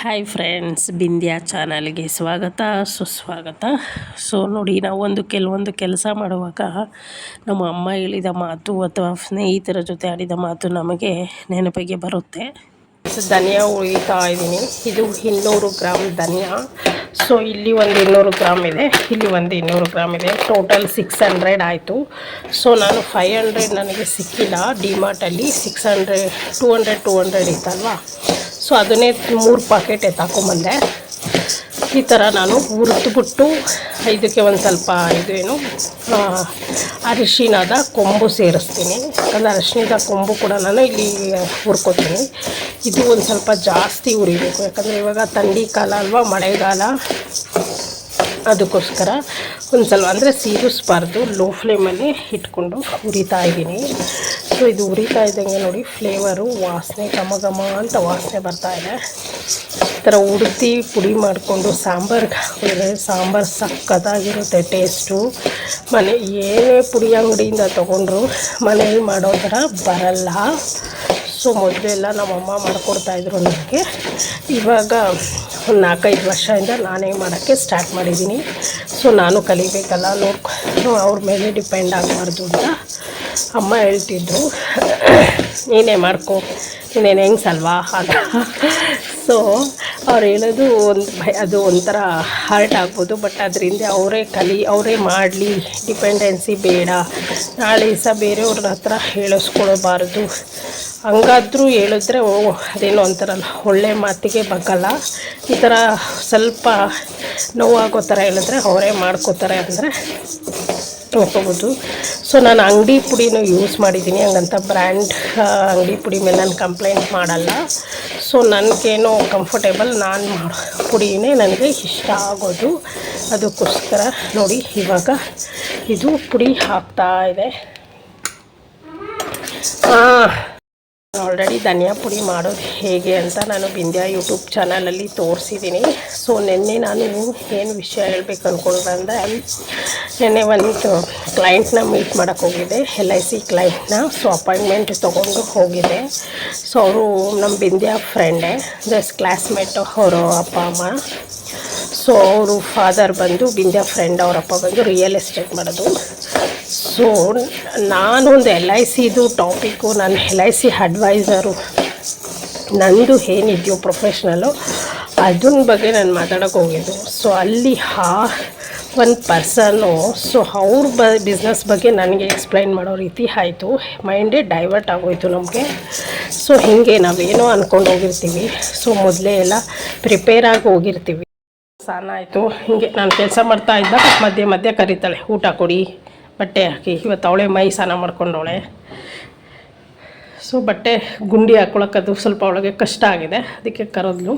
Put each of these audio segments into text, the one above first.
Hi friends, Bindya ಚಾನಲ್ಗೆ ಸ್ವಾಗತ ಸುಸ್ವಾಗತ. ಸೊ ನೋಡಿ, ನಾವು ಕೆಲವೊಂದು ಕೆಲಸ ಮಾಡುವಾಗ ನಮ್ಮ ಅಮ್ಮ ಹೇಳಿದ ಮಾತು ಅಥವಾ ಸ್ನೇಹಿತರ ಜೊತೆ ಆಡಿದ ಮಾತು ನಮಗೆ ನೆನಪಿಗೆ ಬರುತ್ತೆ. ಧನಿಯಾ ಉಳಿತಾ ಇದ್ದೀನಿ. ಇದು 200 ಗ್ರಾಮ್ ಧನಿಯಾ. ಸೊ ಇಲ್ಲಿ ಒಂದು 200 ಗ್ರಾಮ್ ಇದೆ, ಇಲ್ಲಿ ಒಂದು 200 ಗ್ರಾಮ್ ಇದೆ. ಟೋಟಲ್ 600 ಆಯಿತು. ಸೊ ನಾನು 500 ನನಗೆ ಸಿಕ್ಕಿಲ್ಲ ಡಿಮಾರ್ಟಲ್ಲಿ. 600 200 ಇತ್ತಲ್ವಾ. ಸೊ ಅದನ್ನೇ 3 ಪಾಕೆಟ್ ಎತ್ತಾಕೊಂಬಂದೆ. ಈ ಥರ ನಾನು ಹುರಿದ್ಬಿಟ್ಟು ಇದಕ್ಕೆ ಒಂದು ಸ್ವಲ್ಪ ಅರಿಶಿಣದ ಕೊಂಬು ಸೇರಿಸ್ತೀನಿ. ಯಾಕಂದರೆ ಅರಿಶಿಣದ ಕೊಂಬು ಕೂಡ ನಾನು ಇಲ್ಲಿ ಹುರ್ಕೊತೀನಿ. ಇದು ಒಂದು ಸ್ವಲ್ಪ ಜಾಸ್ತಿ ಹುರಿಬೇಕು, ಯಾಕಂದರೆ ಇವಾಗ ಥಂಡಿ ಕಾಲ ಅಲ್ವಾ, ಮಳೆಗಾಲ. ಅದಕ್ಕೋಸ್ಕರ ಒಂದು ಸ್ವಲ್ಪ ಅಂದರೆ ಸೀರಿಸ್ಬಾರ್ದು, ಲೋ ಫ್ಲೇಮಲ್ಲಿ ಇಟ್ಕೊಂಡು ಹುರಿತಾ ಇದ್ದೀನಿ. ಸೊ ಇದು ಹುರಿತಾ ಇದ್ದಂಗೆ ನೋಡಿ, ಫ್ಲೇವರು ವಾಸನೆ ಘಮ ಘಮ ಅಂತ ವಾಸನೆ ಬರ್ತಾಯಿದೆ. ಈ ಥರ ಹುರಿದು ಪುಡಿ ಮಾಡಿಕೊಂಡು ಸಾಂಬಾರ್ಗೆ ಹಾಕಿದ್ರೆ ಸಾಂಬಾರು ಸಕ್ಕತ್ತಾಗಿರುತ್ತೆ ಟೇಸ್ಟು. ಏನೇ ಪುಡಿ ಅಂಗಡಿಯಿಂದ ತೊಗೊಂಡ್ರು ಮನೇಲಿ ಮಾಡೋ ಥರ ಬರಲ್ಲ. ಸೊ ಮೊದಲೆಲ್ಲ ನಮ್ಮಮ್ಮ ಮಾಡಿಕೊಡ್ತಾಯಿದ್ರು ನನಗೆ. ಇವಾಗ ಒಂದು 4-5 ವರ್ಷದಿಂದ ನಾನೇ ಮಾಡೋಕ್ಕೆ ಸ್ಟಾರ್ಟ್ ಮಾಡಿದ್ದೀನಿ. ಸೊ ನಾನು ಕಲಿಬೇಕಲ್ಲ, ಅವ್ರ ಮೇಲೆ ಡಿಪೆಂಡ್ ಆಗಬಾರ್ದು ಅಂತ ಅಮ್ಮ ಹೇಳ್ತಿದ್ರು, ನೀನೇ ಮಾಡ್ಕೊ, ನೀನೇನು ಹೆಂಗ್ಸಲ್ವಾ ಅಂತ. ಸೊ ಅವ್ರು ಹೇಳೋದು ಅದು ಒಂಥರ ಹರ್ಟ್ ಆಗ್ಬೋದು, ಬಟ್ ಅದರಿಂದ ಅವರೇ ಮಾಡಲಿ, ಡಿಪೆಂಡೆನ್ಸಿ ಬೇಡ. ನಾಳೆ ದಿವಸ ಬೇರೆಯವ್ರ ಹತ್ರ ಹೇಳಿಸ್ಕೊಳ್ಬಾರ್ದು. ಹಂಗಾದ್ರೂ ಹೇಳಿದ್ರೆ ಅದೇನೋ ಒಂಥರ ಒಳ್ಳೆ ಮಾತಿಗೆ ಬಗ್ಗಲ್ಲ. ಈ ಥರ ಸ್ವಲ್ಪ ನೋವಾಗೋ ಥರ ಹೇಳಿದ್ರೆ ಅವರೇ ಮಾಡ್ಕೋತಾರೆ ಅಂದರೆ ನೋಡ್ಕೋಬೋದು. ಸೊ ನಾನು ಅಂಗಡಿ ಪುಡಿನೂ ಯೂಸ್ ಮಾಡಿದ್ದೀನಿ, ಹಂಗಂತ ಬ್ರ್ಯಾಂಡ್ ಅಂಗಡಿ ಪುಡಿ ಮೇಲೆ ನಾನು ಕಂಪ್ಲೇಂಟ್ ಮಾಡಲ್ಲ. ಸೊ ನನಗೇನೋ ಕಂಫರ್ಟೇಬಲ್, ನಾನು ಮಾಡೋ ಪುಡಿನೇ ನನಗೆ ಇಷ್ಟ ಆಗೋದು. ಅದಕ್ಕೋಸ್ಕರ ನೋಡಿ, ಇವಾಗ ಇದು ಪುಡಿ ಹಾಕ್ತಾ ಇದೆ. ಆಲ್ರೆಡಿ ಧನಿಯಾ ಪುಡಿ ಮಾಡೋದು ಹೇಗೆ ಅಂತ ನಾನು ಬಿಂದ್ಯಾ ಯೂಟ್ಯೂಬ್ ಚಾನಲಲ್ಲಿ ತೋರಿಸಿದ್ದೀನಿ. ಸೊ ನಿನ್ನೆ ನಾನು ಏನು ವಿಷಯ ಹೇಳ್ಬೇಕು ಅಂದ್ಕೊಂಡ್ರೆ ಅಂದರೆ, ನಿನ್ನೆ ಒಂದು ಕ್ಲೈಂಟ್ನ ಮೀಟ್ ಮಾಡೋಕ್ಕೆ ಹೋಗಿದ್ದೆ, LIC ಕ್ಲೈಂಟ್ನ. ಸೊ ಅಪಾಯಿಂಟ್ಮೆಂಟ್ ತೊಗೊಂಡು ಹೋಗಿದ್ದೆ. ಸೊ ಅವರು ನಮ್ಮ ಬಿಂದ್ಯಾ ಫ್ರೆಂಡೇ, ಜಸ್ಟ್ ಕ್ಲಾಸ್ಮೇಟ್ ಅವರು ಅಪ್ಪ ಅಮ್ಮ. ಸೊ ಅವರು ಫಾದರ್ ಬಂದು ಬಿಂದ್ಯಾ ಫ್ರೆಂಡ್, ಅವರಪ್ಪ ಬಂದು ರಿಯಲ್ ಎಸ್ಟೇಟ್ ಮಾಡೋದು. ಸೊ ನಾನೊಂದು LICದು ಟಾಪಿಕ್ಕು, ನಾನು LIC ಅಡ್ವೈಸರು, ನಂದು ಏನಿದೆಯೋ ಪ್ರೊಫೆಷ್ನಲ್ಲು ಅದನ್ನ ಬಗ್ಗೆ ನಾನು ಮಾತಾಡೋಕ್ಕೆ ಹೋಗಿದ್ದು. ಸೊ ಅಲ್ಲಿ ಒಂದು ಪರ್ಸನ್ನು, ಸೊ ಅವ್ರ ಬಿಸ್ನೆಸ್ ಬಗ್ಗೆ ನನಗೆ ಎಕ್ಸ್ಪ್ಲೈನ್ ಮಾಡೋ ರೀತಿ ಆಯಿತು. ಮೈಂಡೇ ಡೈವರ್ಟ್ ಆಗೋಯಿತು ನಮಗೆ. ಸೊ ಹೀಗೆ ನಾವೇನೋ ಅಂದ್ಕೊಂಡು ಹೋಗಿರ್ತೀವಿ. ಸೊ ಮೊದಲೇ ಎಲ್ಲ ಪ್ರಿಪೇರ್ ಆಗಿ ಹೋಗಿರ್ತೀವಿ. ಸ್ನಾನ ಆಯಿತು, ಹೀಗೆ ನಾನು ಕೆಲಸ ಮಾಡ್ತಾ ಇದ್ದ ಮಧ್ಯೆ ಕರೀತಾಳೆ, ಊಟ ಕೊಡಿ, ಬಟ್ಟೆ ಹಾಕಿ. ಇವತ್ತು ಅವಳೇ ಮೈ ಸ್ನಾನ ಮಾಡ್ಕೊಂಡವಳೆ. ಸೊ ಬಟ್ಟೆ ಗುಂಡಿ ಹಾಕ್ಕೊಳಕ್ಕದು ಸ್ವಲ್ಪ ಅವಳಿಗೆ ಕಷ್ಟ ಆಗಿದೆ, ಅದಕ್ಕೆ ಕರೆದ್ಲು.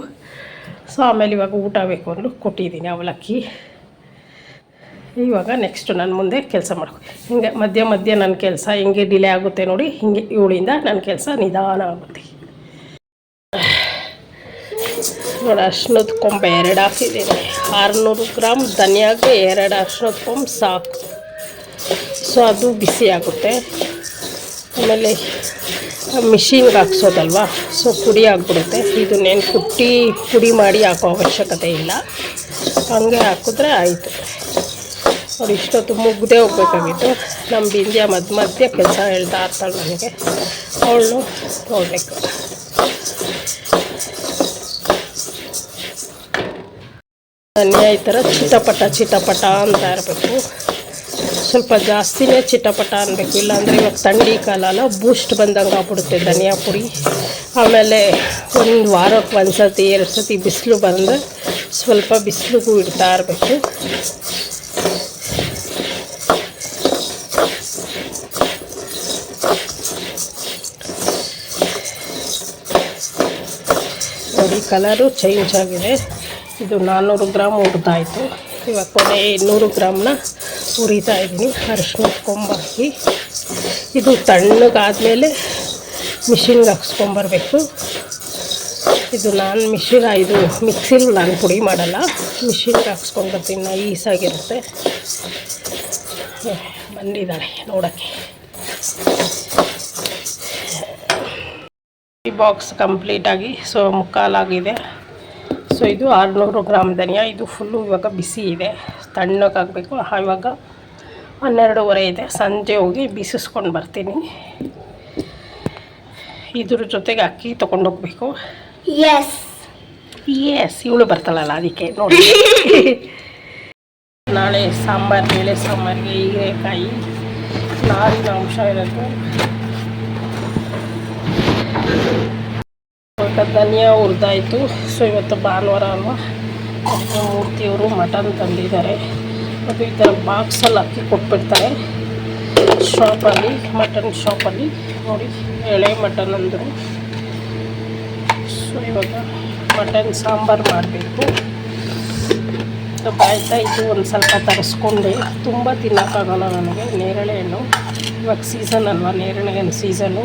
ಸೊ ಆಮೇಲೆ ಇವಾಗ ಊಟ ಬೇಕು ಅಂದು ಕೊಟ್ಟಿದ್ದೀನಿ ಅವಲಕ್ಕಿ. ಇವಾಗ ನೆಕ್ಸ್ಟು ನಾನು ಮುಂದೆ ಕೆಲಸ ಮಾಡ್ಕೊ, ಹಿಂಗೆ ಮಧ್ಯೆ ನನ್ನ ಕೆಲಸ ಹಿಂಗೆ ಡಿಲೇ ಆಗುತ್ತೆ ನೋಡಿ. ಹಿಂಗೆ ಇವಳಿಂದ ನನ್ನ ಕೆಲಸ ನಿಧಾನ ಆಗುತ್ತೆ ನೋಡಿ. ಅರ್ಶಿಣದ ಕೊಂಬ 2 ಹಾಕಿದ್ದೀನಿ. 600 ಗ್ರಾಮ್ ಧನಿಯಾಗೆ 2 ಅರ್ಶಿಣದ ಕೊಂಬ ಸಾಕು. ಸೊ ಅದು ಬಿಸಿ ಆಗುತ್ತೆ. ಆಮೇಲೆ ಮಿಷಿನ್ಗೆ ಹಾಕ್ಸೋದಲ್ವ, ಸೊ ಪುಡಿ ಆಗಿಬಿಡುತ್ತೆ. ಇದನ್ನೇನು ಪುಡಿ ಮಾಡಿ ಹಾಕೋ ಅವಶ್ಯಕತೆ ಇಲ್ಲ, ಹಂಗೆ ಹಾಕಿದ್ರೆ ಆಯಿತು. ಅವ್ರು ಇಷ್ಟೊತ್ತು ಮುಗ್ದೇ ಹೋಗ್ಬೇಕಾಗಿತ್ತು. ನಮ್ಮ ಬಿಂದ್ಯಾ ಮಧ್ಯೆ ಕೆಲಸ ಹೇಳ್ತಾ ಇರ್ತಾಳೆ ನನಗೆ, ಅವಳು ನೋಡಬೇಕು. ಧನಿಯಾ ಈ ಥರ ಚಿಟಪಟ ಅಂತ ಇರಬೇಕು. ಸ್ವಲ್ಪ ಜಾಸ್ತಿನೇ ಚಿಟಪಟ ಅನ್ನಬೇಕು, ಇಲ್ಲಾಂದರೆ ಇವಾಗ ಥಂಡಿ ಕಾಲ ಅಲ್ಲ, ಬೂಸ್ಟ್ ಬಂದಂಗೆ ಆಗ್ಬಿಡುತ್ತೆ ಧನಿಯಾ ಪುಡಿ. ಆಮೇಲೆ ಒಂದು ವಾರಕ್ಕೆ 1 ಸತಿ 2 ಸತಿ ಬಿಸಿಲು ಬಂದರೆ ಸ್ವಲ್ಪ ಬಿಸಿಲಿಗೂ ಇಡ್ತಾ ಇರಬೇಕು. ನೋಡಿ, ಕಲರು ಚೇಂಜ್ ಆಗಿದೆ. ಇದು 400 ಗ್ರಾಮ್ ಹುರಿದಾಯಿತು. ಇವಾಗ ಕೊನೆ 200 ಗ್ರಾಮ್ನ ಹುರಿತಾ ಇದ್ದೀನಿ ಅರಿಶಿಣದ ಕೊಂಬಾಕಿ. ಇದು ತಣ್ಣಗಾದಮೇಲೆ ಮಿಷಿನ್ಗೆ ಹಾಕ್ಸ್ಕೊಂಬರ್ಬೇಕು. ಇದು ನಾನು ಮಿಕ್ಸಿಲಿ ನಾನು ಪುಡಿ ಮಾಡಲ್ಲ, ಮಿಷಿನ್ಗೆ ಹಾಕ್ಸ್ಕೊಂಬರ್ತೀನಿ. ನೈಸಾಗಿರುತ್ತೆ. ಬಂದಿದ್ದಾಳೆ ನೋಡೋಕ್ಕೆ. ಈ ಬಾಕ್ಸ್ ಕಂಪ್ಲೀಟಾಗಿ 3/4 ಆಗಿದೆ. ಸೊ ಇದು 600 ಗ್ರಾಮ್ ಧನಿಯಾ. ಇದು ಫುಲ್ಲು ಇವಾಗ ಬಿಸಿ ಇದೆ, ತಣ್ಣಗಾಗಬೇಕು. ಇವಾಗ 12:30 ಇದೆ. ಸಂಜೆ ಹೋಗಿ ಬೀಸಿಸ್ಕೊಂಡು ಬರ್ತೀನಿ. ಇದ್ರ ಜೊತೆಗೆ ಅಕ್ಕಿ ತೊಗೊಂಡೋಗ್ಬೇಕು. ಎಸ್ ಇವಳು ಬರ್ತಾಳಲ್ಲ ಅದಕ್ಕೆ ನೋಡಿ. ನಾಳೆ ಸಾಂಬಾರು, ಬೇಳೆ ಸಾಂಬಾರಿಗೆ ಹೀರೆಕಾಯಿ, ನಾರಿನ ಅಂಶ ಇರುತ್ತೆ. ಧನಿಯಾ ಹುರಿದಾಯಿತು. ಸೊ ಇವತ್ತು ಭಾನುವಾರ ಅಲ್ವಾ, ಮೂರ್ತಿಯವರು ಮಟನ್ ತಂದಿದ್ದಾರೆ. ಅದು ಈ ಥರ ಬಾಕ್ಸಲ್ಲಿ ಹಾಕಿ ಕೊಟ್ಬಿಡ್ತಾರೆ ಶಾಪಲ್ಲಿ, ಮಟನ್ ಶಾಪಲ್ಲಿ. ನೋಡಿ ಎಳೆ ಮಟನ್ ಅಂದರು. ಸೊ ಇವಾಗ ಮಟನ್ ಸಾಂಬಾರು ಮಾಡಬೇಕು. ಆಯ್ತಾ, ಇದು ಒಂದು ಸ್ವಲ್ಪ ತರಿಸ್ಕೊಂಡೆ. ತುಂಬ ತಿನ್ನೋಕ್ಕಾಗಲ್ಲ ನನಗೆ ನೇರಳೆ ಹಣ್ಣು. ಇವಾಗ ಸೀಸನ್ ಅಲ್ವಾ, ನೇರಳೆ ಹಣ್ಣು ಸೀಸನ್ನು.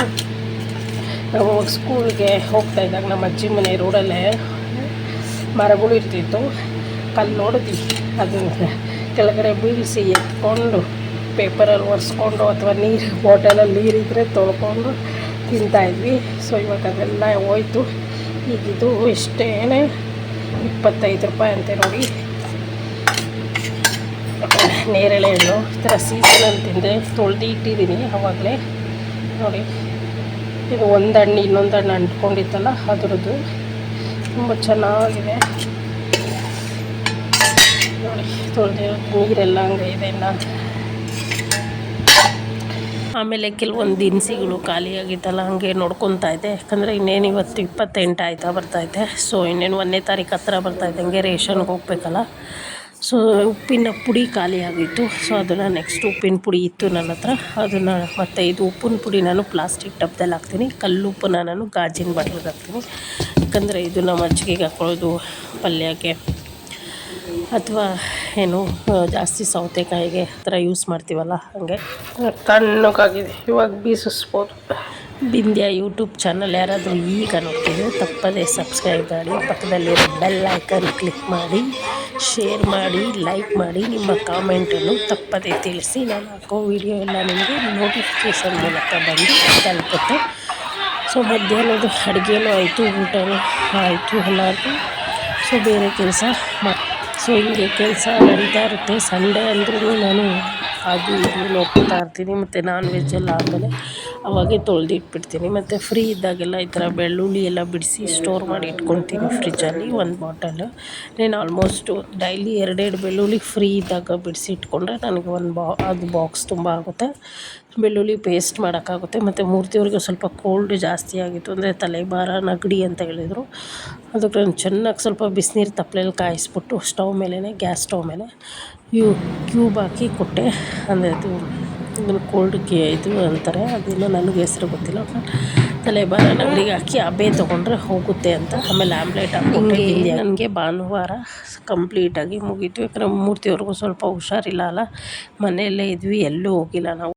ನಾವು ಸ್ಕೂಲ್ಗೆ ಹೋಗ್ತಾಯಿದ್ದಾಗ ನಮ್ಮ ಅಜ್ಜಿ ಮನೆ ರೋಡಲ್ಲೇ ಮರಗಳು ಇರ್ತಿತ್ತು. ಕಲ್ಲು ನೋಡಿದ್ವಿ, ಅದನ್ನು ಕೆಳಗಡೆ ಬೀಳಿಸಿ ಎತ್ಕೊಂಡು ಪೇಪರಲ್ಲಿ ಒರೆಸ್ಕೊಂಡು ಅಥವಾ ನೀರು ಬಾಟಲಲ್ಲಿ ನೀರಿದ್ದರೆ ತೊಳ್ಕೊಂಡು ತಿಂತಾಯಿದ್ವಿ. ಸೊ ಇವಾಗ ಅದೆಲ್ಲ ಹೋಯ್ತು. ಈಗಿದು ಇಷ್ಟೇ 25 ರೂಪಾಯಿ ಅಂತೆ ನೋಡಿ ನೇರಳೆ ಹಣ್ಣು. ಈ ಥರ ಸೀಸನಲ್ಲಿ ತಿಂದೆ, ತೊಳೆದು ಇಟ್ಟಿದ್ದೀನಿ ಆವಾಗಲೇ. ನೋಡಿ ಇದು ಒಂದು ಹಣ್ಣು ಇನ್ನೊಂದು ಹಣ್ಣು ಅಂಟ್ಕೊಂಡಿತ್ತಲ್ಲ ಅದರದ್ದು, ತುಂಬ ಚೆನ್ನಾಗಿದೆ ನೋಡಿ. ತೊಳೆದಿರೋ ನೀರೆಲ್ಲ ಹಂಗೆ ಇದೆ ಇನ್ನು. ಆಮೇಲೆ ಕೆಲವೊಂದು ದಿನಸಿಗಳು ಖಾಲಿಯಾಗಿತ್ತಲ್ಲ, ಹಾಗೆ ನೋಡ್ಕೊತಾ ಇದ್ದೆ. ಯಾಕಂದರೆ ಇನ್ನೇನು ಇವತ್ತು 28 ಆಯ್ತಾ ಬರ್ತಾಯಿದೆ. ಸೊ ಇನ್ನೇನು 1ನೇ ತಾರೀಕು ಹತ್ರ ಬರ್ತಾಯಿದ್ದಂಗೆ ರೇಷನ್ಗೆ ಹೋಗ್ಬೇಕಲ್ಲ. ಸೊ ಉಪ್ಪಿನ ಪುಡಿ ಖಾಲಿ ಆಗಿತ್ತು. ಸೊ ಅದನ್ನು ನೆಕ್ಸ್ಟ್ ಉಪ್ಪಿನ ಪುಡಿ ಇತ್ತು ನನ್ನ ಹತ್ರ, ಅದನ್ನು ಮತ್ತು ಇದು ಉಪ್ಪಿನ ಪುಡಿ ನಾನು ಪ್ಲಾಸ್ಟಿಕ್ ಡಬ್ಬದಲ್ಲಿ ಹಾಕ್ತೀನಿ. ಕಲ್ಲುಪ್ಪನ್ನ ನಾನು ಗಾಜಿನ ಬಾಟ್ಲಿಗೆ ಹಾಕ್ತೀನಿ. ಯಾಕಂದರೆ ಇದು ನಮ್ಮ ಮಜ್ಜಿಗೆಗೆ ಹಾಕೊಳ್ಳೋದು, ಪಲ್ಯಕ್ಕೆ ಅಥವಾ ಏನು ಜಾಸ್ತಿ ಸೌತೆಕಾಯಿಗೆ ಆ ಥರ ಯೂಸ್ ಮಾಡ್ತೀವಲ್ಲ, ಹಾಗೆ ತಣ್ಣಗಾಗಿದೆ. ಇವಾಗ ಬೀಸಿಸ್ಬೋದು. ಬಿಂದ್ಯಾ ಯೂಟ್ಯೂಬ್ ಚಾನಲ್ ಯಾರಾದರೂ ಈಗ ನೋಡ್ತಿದ್ರೆ ತಪ್ಪದೇ ಸಬ್ಸ್ಕ್ರೈಬ್ ಮಾಡಿ, ಪಕ್ಕದಲ್ಲಿರೋ ಬೆಲ್ ಐಕನ್ ಕ್ಲಿಕ್ ಮಾಡಿ, ಶೇರ್ ಮಾಡಿ, ಲೈಕ್ ಮಾಡಿ, ನಿಮ್ಮ ಕಾಮೆಂಟನ್ನು ತಪ್ಪದೇ ತಿಳಿಸಿ. ನಾನು ಹಾಕೋ ವಿಡಿಯೋ ಎಲ್ಲ ನಿಮಗೆ ನೋಟಿಫಿಕೇಷನ್ ಮೂಲಕ ಬಂದು ತಲುಪುತ್ತೆ. ಸೊ ಮಧ್ಯಾಹ್ನದ ಅಡುಗೆನೂ ಆಯಿತು, ಊಟನೂ ಆಯಿತು ಎಲ್ಲರಿಗೂ. ಸೊ ಬೇರೆ ಕೆಲಸ ಸೊ ಹೀಗೆ ಕೆಲಸ ನಡೀತಾ ಇರುತ್ತೆ. ಸಂಡೇ ಅಂದ್ರೂ ನಾನು ಅದು ಇದು ನೋಡ್ಕೊತಾ ಇರ್ತೀನಿ. ಮತ್ತು ನಾನ್ ವೆಜ್ಜೆಲ್ಲ ಆದಮೇಲೆ ಅವಾಗೆ ತೊಳೆದಿಟ್ಬಿಡ್ತೀನಿ. ಮತ್ತು ಫ್ರೀ ಇದ್ದಾಗೆಲ್ಲ ಈ ಥರ ಬೆಳ್ಳುಳ್ಳಿ ಎಲ್ಲ ಬಿಡಿಸಿ ಸ್ಟೋರ್ ಮಾಡಿ ಇಟ್ಕೊತೀನಿ ಫ್ರಿಜ್ಜಲ್ಲಿ. ಒಂದು ಬಾಟಲು ನಾನು ಆಲ್ಮೋಸ್ಟು ಡೈಲಿ 2 ಬೆಳ್ಳುಳ್ಳಿ ಫ್ರೀ ಇದ್ದಾಗ ಬಿಡಿಸಿ ಇಟ್ಕೊಂಡ್ರೆ ನನಗೆ ಅದು ಬಾಕ್ಸ್ ತುಂಬ ಆಗುತ್ತೆ. ಬೆಳ್ಳುಳ್ಳಿ ಪೇಸ್ಟ್ ಮಾಡೋಕ್ಕಾಗುತ್ತೆ. ಮತ್ತು ಮೂರ್ತಿಯವ್ರಿಗೆ ಸ್ವಲ್ಪ ಕೋಲ್ಡ್ ಜಾಸ್ತಿ ಆಗಿತ್ತು, ಅಂದರೆ ತಲೆಭಾರ, ನೆಗಡಿ ಅಂತ ಹೇಳಿದರು. ಅದಕ್ಕೆ ನಾನು ಚೆನ್ನಾಗಿ ಸ್ವಲ್ಪ ಬಿಸಿನೀರು ತಪ್ಪಲೆಯಲ್ಲಿ ಕಾಯಿಸ್ಬಿಟ್ಟು ಸ್ಟವ್ ಮೇಲೇ, ಗ್ಯಾಸ್ ಸ್ಟವ್ ಮೇಲೆ ಕ್ಯೂಬ್ ಹಾಕಿ ಕೊಟ್ಟೆ. ಅಂದರೆ ಅದು ಇದನ್ನು ಕೋಲ್ಡ್ಗೆ ಇದು ಅಂತಾರೆ, ಅದೇನೋ ನನಗೆ ಹೆಸರು ಗೊತ್ತಿಲ್ಲ. ತಲೆಭಾರ, ನೆಗಡಿಗೆ ಹಾಕಿ ಹಬೆ ತೊಗೊಂಡ್ರೆ ಹೋಗುತ್ತೆ ಅಂತ. ಆಮೇಲೆ ಆಮ್ಲೆಟ್ ಹಾಕ್ಕೊಂಡೆ. ನನಗೆ ಭಾನುವಾರ ಕಂಪ್ಲೀಟಾಗಿ ಮುಗೀತು. ಯಾಕಂದರೆ ಮೂರ್ತಿಯವ್ರಿಗೂ ಸ್ವಲ್ಪ ಹುಷಾರಿಲ್ಲ ಅಲ್ಲ, ಮನೆಯಲ್ಲೇ ಇದ್ವಿ, ಎಲ್ಲೂ ಹೋಗಿಲ್ಲ ನಾವು.